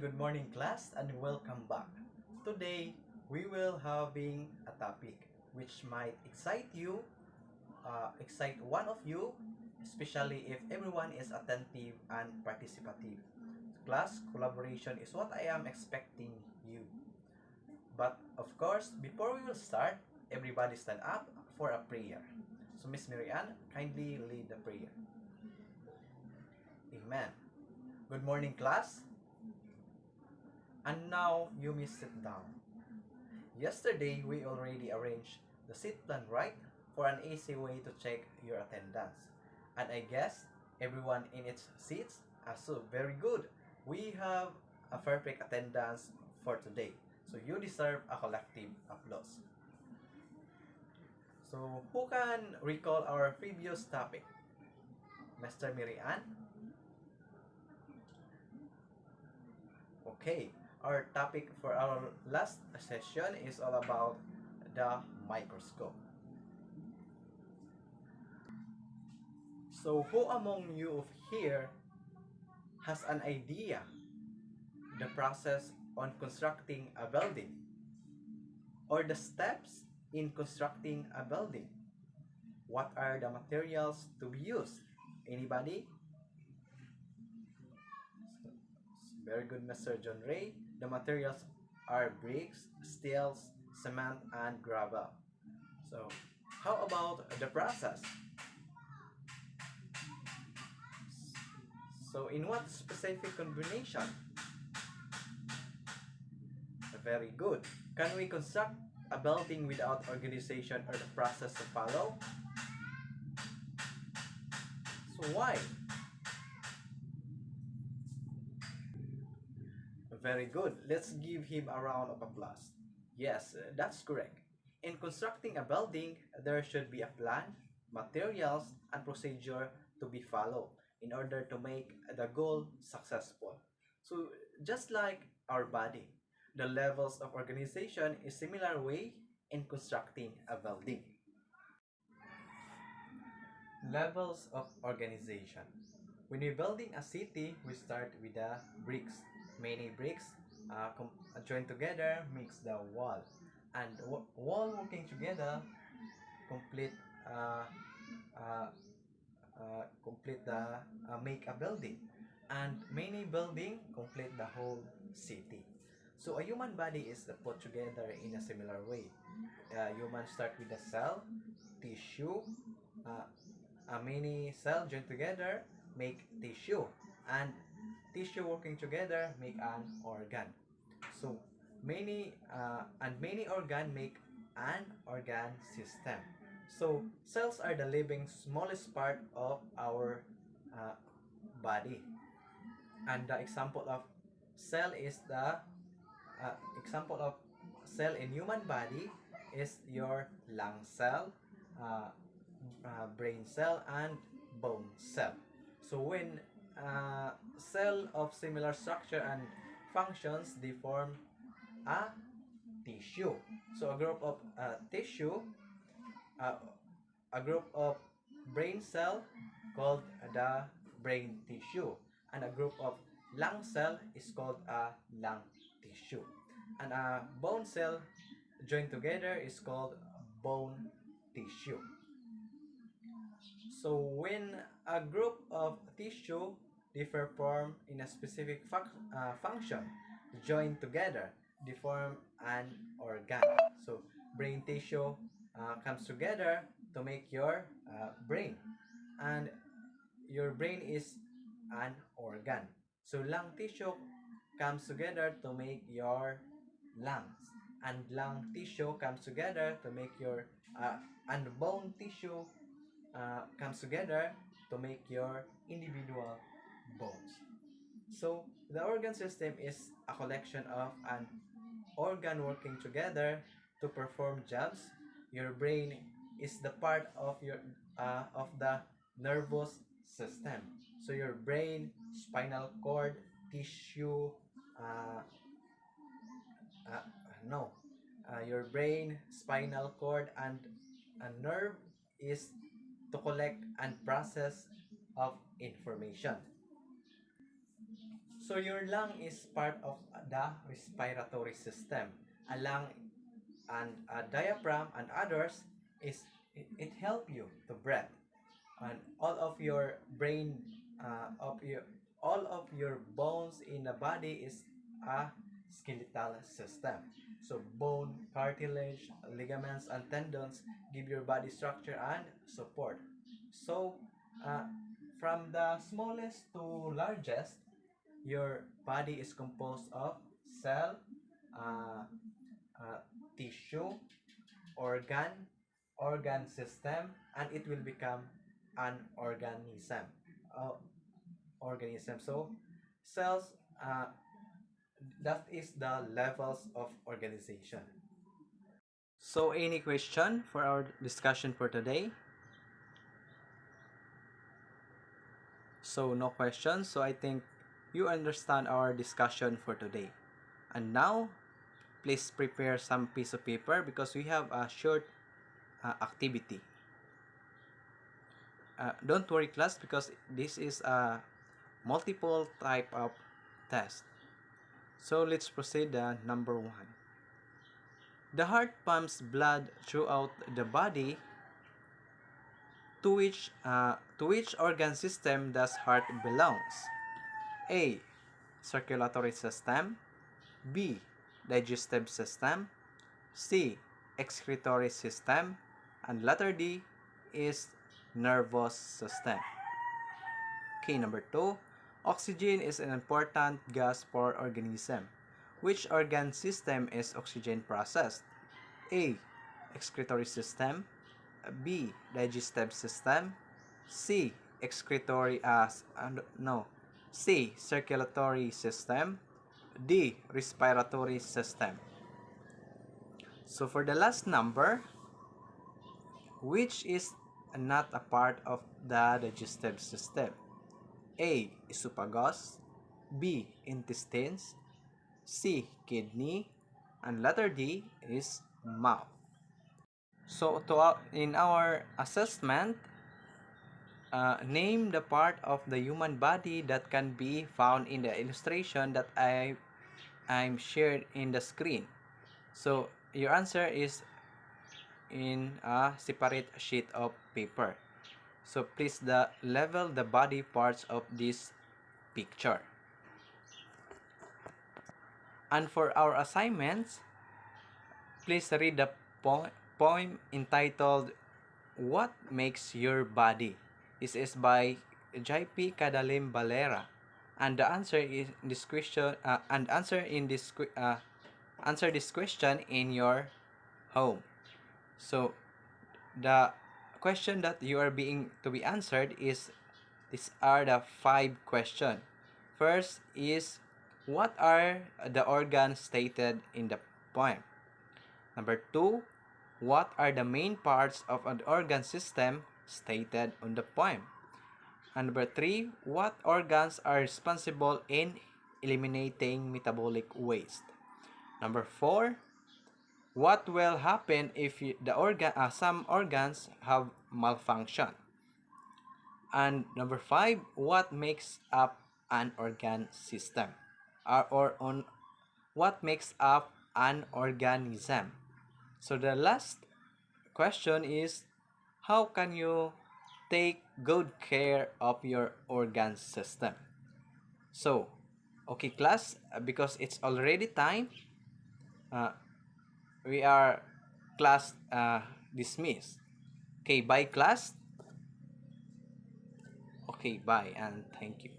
good morning class and welcome back. Today we will having a topic which might excite you, excite one of you, especially if everyone is attentive and participative. Class collaboration is what I am expecting you. But of course, before we will start, everybody stand up for a prayer. So Miss Marianne, kindly lead the prayer. Amen. Good morning class. And now you may sit down. Yesterday, we already arranged the seat plan right for an easy way to check your attendance. And I guess everyone in its seats are so very good. We have a perfect attendance for today. So you deserve a collective applause. So who can recall our previous topic? Mr. Miriam? Okay. Our topic for our last session is all about the microscope. So who among you here has an idea the process on constructing a building or the steps in constructing a building? What are the materials to be used? Anybody? Very good, Mr. John Ray. The materials are bricks, steels, cement, and gravel. So, how about the process? So, in what specific combination? Very good. Can we construct a building without organization or the process to follow? So, why? Very good. Let's give him a round of applause. Yes, that's correct. In constructing a building, there should be a plan, materials, and procedure to be followed in order to make the goal successful. So, just like our body, the levels of organization is similar way in constructing a building. Levels of organization. When we're building a city, we start with the bricks. Many bricks joined together makes the wall, and wall working together complete uh, uh, complete the make a building, and many building complete the whole city. So a human body is put together in a similar way. Humans start with a cell, tissue, uh, a many cell joined together make tissue, and tissue working together make an organ. So many organ make an organ system. So cells are the living smallest part of our uh, body, and the example of cell is the example of cell in human body is your lung cell, uh, brain cell, and bone cell. So when cell of similar structure and functions, they form a tissue. So a group of tissue, uh, a group of brain cell called the brain tissue, and a group of lung cell is called a lung tissue, and a bone cell joined together is called bone tissue. So when a group of tissue differ form in a specific function joined together, they form an organ. So brain tissue comes together to make your brain, and your brain is an organ. So lung tissue comes together to make your lungs, and lung tissue comes together to make your and bone tissue comes together to make your individual bones. So the organ system is a collection of an organ working together to perform jobs. Your brain is the part of your of the nervous system. So your brain, spinal cord, tissue, uh, uh, no, your brain, spinal cord, and a nerve is to collect and process of information. So your lung is part of the respiratory system. A lung and a diaphragm and others is it help you to breathe. And all of your brain of your all of your bones in the body is a skeletal system. So bone, cartilage, ligaments, and tendons give your body structure and support. So uh, from the smallest to largest, your body is composed of cell, uh, uh, tissue, organ, organ system, and it will become an organism. Uh, organism. So cells, that is the levels of organization. So any question for our discussion for today? So no questions. So I think you understand our discussion for today. And now, please prepare some piece of paper because we have a short activity. Don't worry class because this is a multiple type of test. So let's proceed number 1. The heart pumps blood throughout the body. To which organ system does heart belongs? A. Circulatory system. B. Digestive system. C. Excretory system. And letter D is nervous system. Okay, number 2. Oxygen is an important gas for organism. Which organ system is oxygen processed? A. Excretory system. B. Digestive system. C. Excretory no. C. Circulatory system. D. Respiratory system. So for the last number, which is not a part of the digestive system? A. Esophagus. B. Intestines. C. Kidney. And letter D is mouth. So in our assessment, name the part of the human body that can be found in the illustration that I'm shared in the screen. So your answer is in a separate sheet of paper. So please level the body parts of this picture. And for our assignments, please read the poem entitled What Makes Your Body? This is by J.P. Kadalim Valera, and the answer is this question. Answer this question in your home. So the question that you are being to be answered is these are the 5 questions. First is what are the organs stated in the poem? Number 2, what are the main parts of an organ system stated on the poem? And number 3, what organs are responsible in eliminating metabolic waste? Number 4, what will happen if some organs have malfunction? And number 5, what makes up an organ system? What makes up an organism? So the last question is, how can you take good care of your organ system? So, okay class, because it's already time, we are class dismissed. Okay, bye class. Okay, bye and thank you.